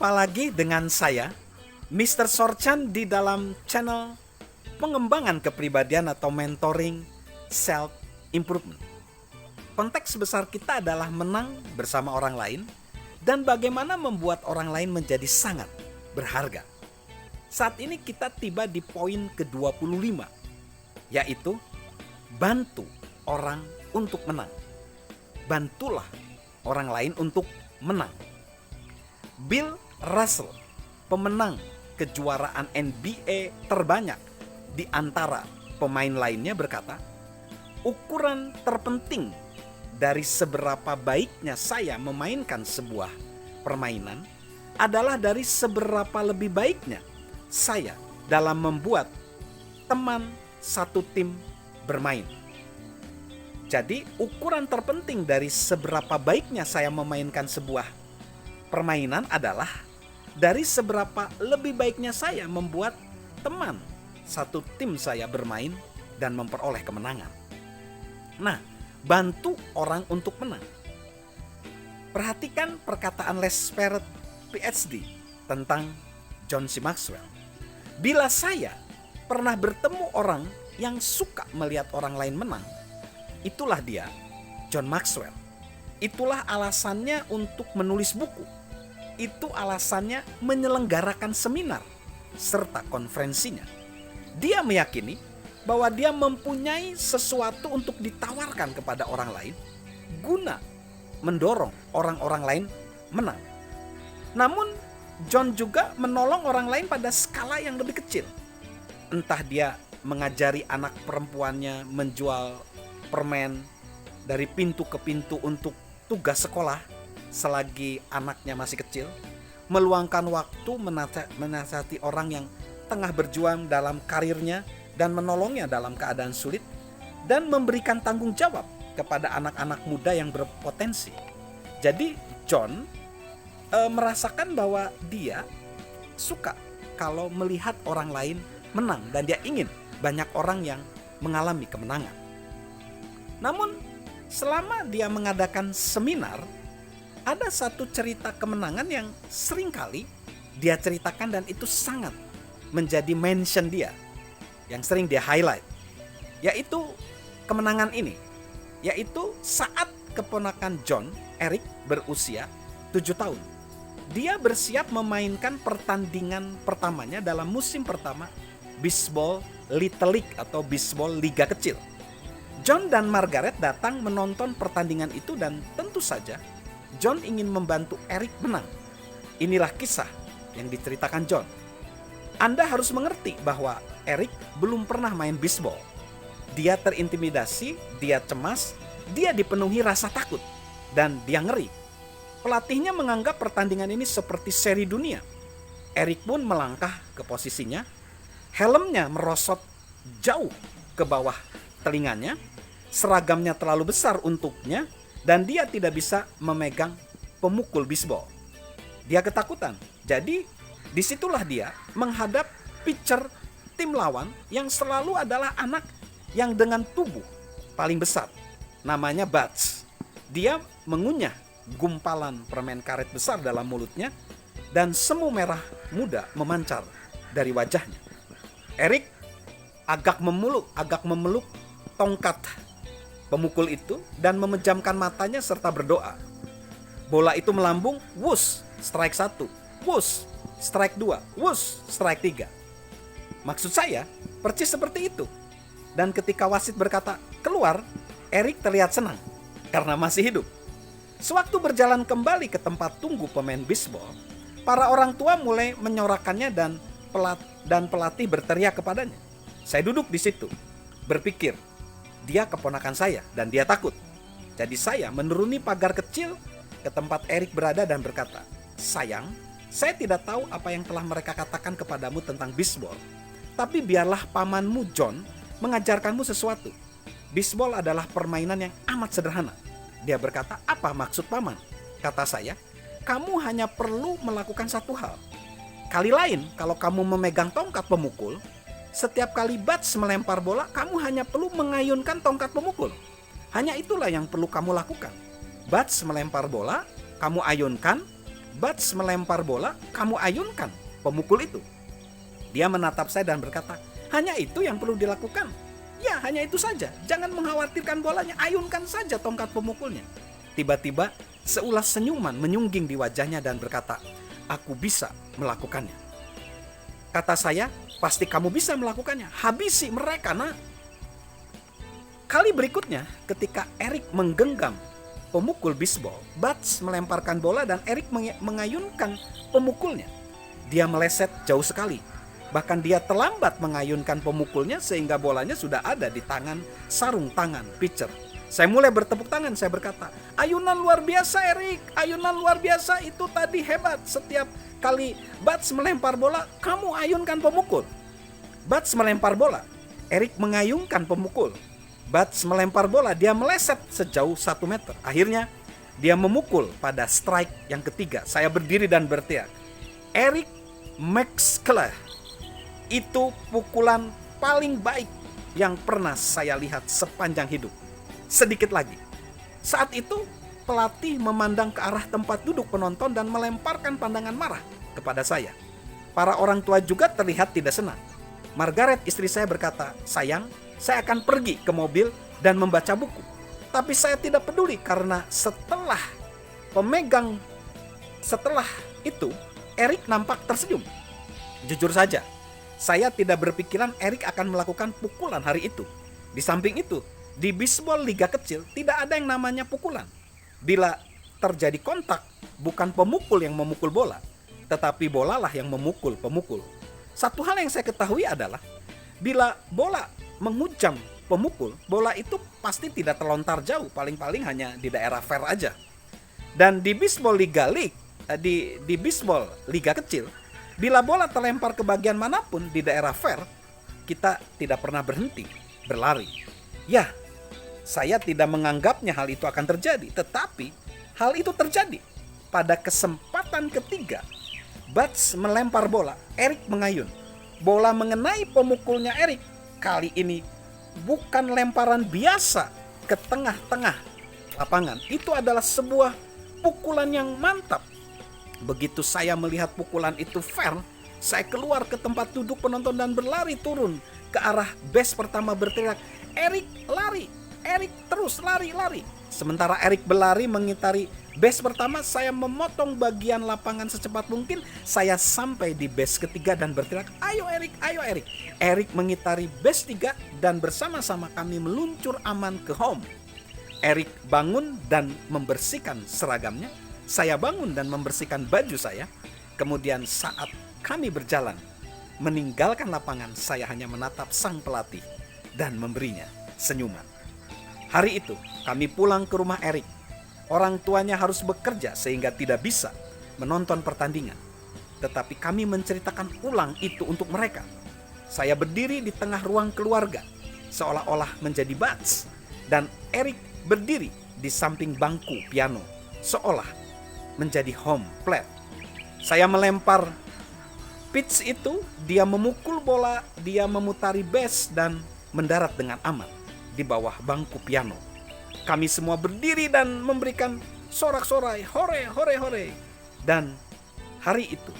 Berjumpa lagi dengan saya, Mr. Sorchan, di dalam channel pengembangan kepribadian atau mentoring self improvement. Konteks besar kita adalah menang bersama orang lain dan bagaimana membuat orang lain menjadi sangat berharga. Saat ini kita tiba di poin ke-25, yaitu bantu orang untuk menang. Bantulah orang lain untuk menang. Bill Russell, pemenang kejuaraan NBA terbanyak di antara pemain lainnya, berkata, ukuran terpenting dari seberapa baiknya saya memainkan sebuah permainan adalah dari seberapa lebih baiknya saya dalam membuat teman satu tim bermain. Jadi ukuran terpenting dari seberapa baiknya saya memainkan sebuah permainan adalah dari seberapa lebih baiknya saya membuat teman satu tim saya bermain dan memperoleh kemenangan. Nah, bantu orang untuk menang. Perhatikan perkataan Les Perret PhD tentang John C. Maxwell. Bila saya pernah bertemu orang yang suka melihat orang lain menang, itulah dia, John Maxwell. Itulah alasannya untuk menulis buku. Itu alasannya menyelenggarakan seminar serta konferensinya. Dia meyakini bahwa dia mempunyai sesuatu untuk ditawarkan kepada orang lain guna mendorong orang-orang lain menang. Namun John juga menolong orang lain pada skala yang lebih kecil. Entah dia mengajari anak perempuannya menjual permen dari pintu ke pintu untuk tugas sekolah selagi anaknya masih kecil, meluangkan waktu menasihati orang yang tengah berjuang dalam karirnya dan menolongnya dalam keadaan sulit, dan memberikan tanggung jawab kepada anak-anak muda yang berpotensi. Jadi John merasakan bahwa dia suka kalau melihat orang lain menang dan dia ingin banyak orang yang mengalami kemenangan. Namun selama dia mengadakan seminar, ada satu cerita kemenangan yang seringkali dia ceritakan dan itu sangat menjadi mention dia, yang sering dia highlight, yaitu kemenangan ini, yaitu saat keponakan John, Eric, berusia 7 tahun. Dia bersiap memainkan pertandingan pertamanya dalam musim pertama Baseball Little League atau Baseball Liga Kecil. John dan Margaret datang menonton pertandingan itu dan tentu saja John ingin membantu Eric menang. Inilah kisah yang diceritakan John. Anda harus mengerti bahwa Eric belum pernah main bisbol. Dia terintimidasi, dia cemas, dia dipenuhi rasa takut, dan dia ngeri. Pelatihnya menganggap pertandingan ini seperti seri dunia. Eric pun melangkah ke posisinya. Helmnya merosot jauh ke bawah telinganya. Seragamnya terlalu besar untuknya, dan dia tidak bisa memegang pemukul bisbol. Dia ketakutan. Jadi disitulah dia menghadap pitcher tim lawan yang selalu adalah anak yang dengan tubuh paling besar. Namanya Bats. Dia mengunyah gumpalan permen karet besar dalam mulutnya dan semu merah muda memancar dari wajahnya. Eric agak memeluk tongkat pemukul itu dan memejamkan matanya serta berdoa. Bola itu melambung, wush, strike 1, wush, strike 2, wush, strike 3. Maksud saya, persis seperti itu. Dan ketika wasit berkata, keluar, Eric terlihat senang karena masih hidup. Sewaktu berjalan kembali ke tempat tunggu pemain bisbol, para orang tua mulai menyorakannya dan pelatih berteriak kepadanya. Saya duduk di situ, berpikir, dia keponakan saya dan dia takut. Jadi saya menuruni pagar kecil ke tempat Eric berada dan berkata, sayang, saya tidak tahu apa yang telah mereka katakan kepadamu tentang bisbol, tapi biarlah pamanmu John mengajarkanmu sesuatu. Bisbol adalah permainan yang amat sederhana. Dia berkata, apa maksud paman? Kata saya, kamu hanya perlu melakukan satu hal. Kali lain kalau kamu memegang tongkat pemukul, setiap kali Bats melempar bola, kamu hanya perlu mengayunkan tongkat pemukul. Hanya itulah yang perlu kamu lakukan. Bats melempar bola, kamu ayunkan, Buds melempar bola, kamu ayunkan pemukul itu. Dia menatap saya dan berkata, hanya itu yang perlu dilakukan. Ya, hanya itu saja. Jangan mengkhawatirkan bolanya, ayunkan saja tongkat pemukulnya. Tiba-tiba seulas senyuman menyungging di wajahnya dan berkata, aku bisa melakukannya. Kata saya, pasti kamu bisa melakukannya. Habisi mereka, nak. Kali berikutnya, ketika Eric menggenggam pemukul bisbol, Buds melemparkan bola dan Eric mengayunkan pemukulnya. Dia meleset jauh sekali. Bahkan dia terlambat mengayunkan pemukulnya sehingga bolanya sudah ada di tangan sarung tangan pitcher. Saya mulai bertepuk tangan, saya berkata, ayunan luar biasa Eric, ayunan luar biasa, itu tadi hebat. Setiap kali Buds melempar bola, kamu ayunkan pemukul. Buds melempar bola, Eric mengayunkan pemukul. Buds melempar bola, dia meleset sejauh 1 meter. Akhirnya dia memukul pada strike yang ketiga. Saya berdiri dan berteriak, Eric McCullough, itu pukulan paling baik yang pernah saya lihat sepanjang hidup. Sedikit lagi. Saat itu pelatih memandang ke arah tempat duduk penonton dan melemparkan pandangan marah kepada saya. Para orang tua juga terlihat tidak senang. Margaret, istri saya, berkata, sayang, saya akan pergi ke mobil dan membaca buku. Tapi saya tidak peduli karena setelah itu Eric nampak tersenyum. Jujur saja, saya tidak berpikiran Eric akan melakukan pukulan hari itu. Di samping itu, di bisbol liga kecil tidak ada yang namanya pukulan. Bila terjadi kontak, bukan pemukul yang memukul bola, tetapi bolalah yang memukul pemukul. Satu hal yang saya ketahui adalah, bila bola menghujam pemukul, bola itu pasti tidak terlontar jauh, paling-paling hanya di daerah fair aja. Dan di bisbol di bisbol liga kecil, bila bola terlempar ke bagian manapun di daerah fair, kita tidak pernah berhenti berlari. Ya, saya tidak menganggapnya hal itu akan terjadi, tetapi hal itu terjadi. Pada kesempatan ketiga, Buds melempar bola, Eric mengayun. Bola mengenai pemukulnya Eric. Kali ini bukan lemparan biasa ke tengah-tengah lapangan. Itu adalah sebuah pukulan yang mantap. Begitu saya melihat pukulan itu fair, saya keluar ke tempat duduk penonton dan berlari turun ke arah base pertama berteriak, Eric lari, Eric terus lari. Sementara Eric berlari mengitari base pertama, saya memotong bagian lapangan secepat mungkin. Saya sampai di base ketiga dan berteriak, ayo Eric, ayo Eric. Eric mengitari base 3 dan bersama-sama kami meluncur aman ke home. Eric bangun dan membersihkan seragamnya. Saya bangun dan membersihkan baju saya. Kemudian saat kami berjalan meninggalkan lapangan, saya hanya menatap sang pelatih dan memberinya senyuman. Hari itu kami pulang ke rumah Eric. Orang tuanya harus bekerja sehingga tidak bisa menonton pertandingan. Tetapi kami menceritakan ulang itu untuk mereka. Saya berdiri di tengah ruang keluarga, seolah-olah menjadi Buds. Dan Eric berdiri di samping bangku piano, seolah menjadi home plate. Saya melempar pitch itu, dia memukul bola, dia memutari base dan mendarat dengan aman di bawah bangku piano. Kami semua berdiri dan memberikan sorak-sorai, hore, hore, hore. Dan hari itu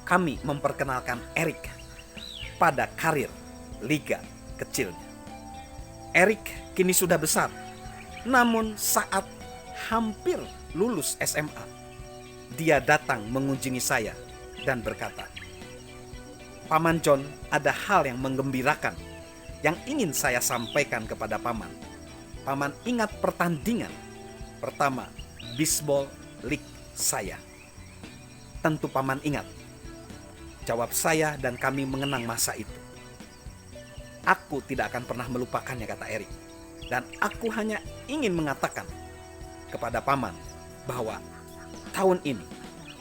kami memperkenalkan Eric pada karir liga kecilnya. Eric kini sudah besar, namun saat hampir lulus SMA, dia datang mengunjungi saya dan berkata, Paman John, ada hal yang menggembirakan yang ingin saya sampaikan kepada Paman. Paman ingat pertandingan pertama bisbol league saya. Tentu Paman ingat. Jawab saya dan kami mengenang masa itu. Aku tidak akan pernah melupakannya, kata Eric. Dan aku hanya ingin mengatakan kepada Paman bahwa tahun ini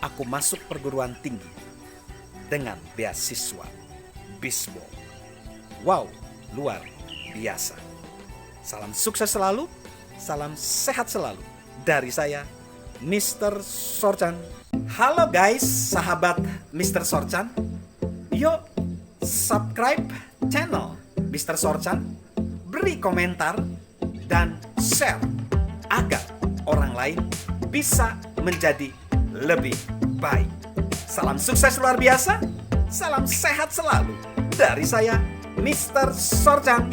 aku masuk perguruan tinggi dengan beasiswa bisbol. Wow, luar biasa. Salam sukses selalu, salam sehat selalu dari saya, Mr. Sorchan. Halo guys, sahabat Mr. Sorchan. Yuk subscribe channel Mr. Sorchan, beri komentar dan share agar orang lain bisa menjadi lebih baik. Salam sukses luar biasa, salam sehat selalu. Dari saya, Mr. Sorchan.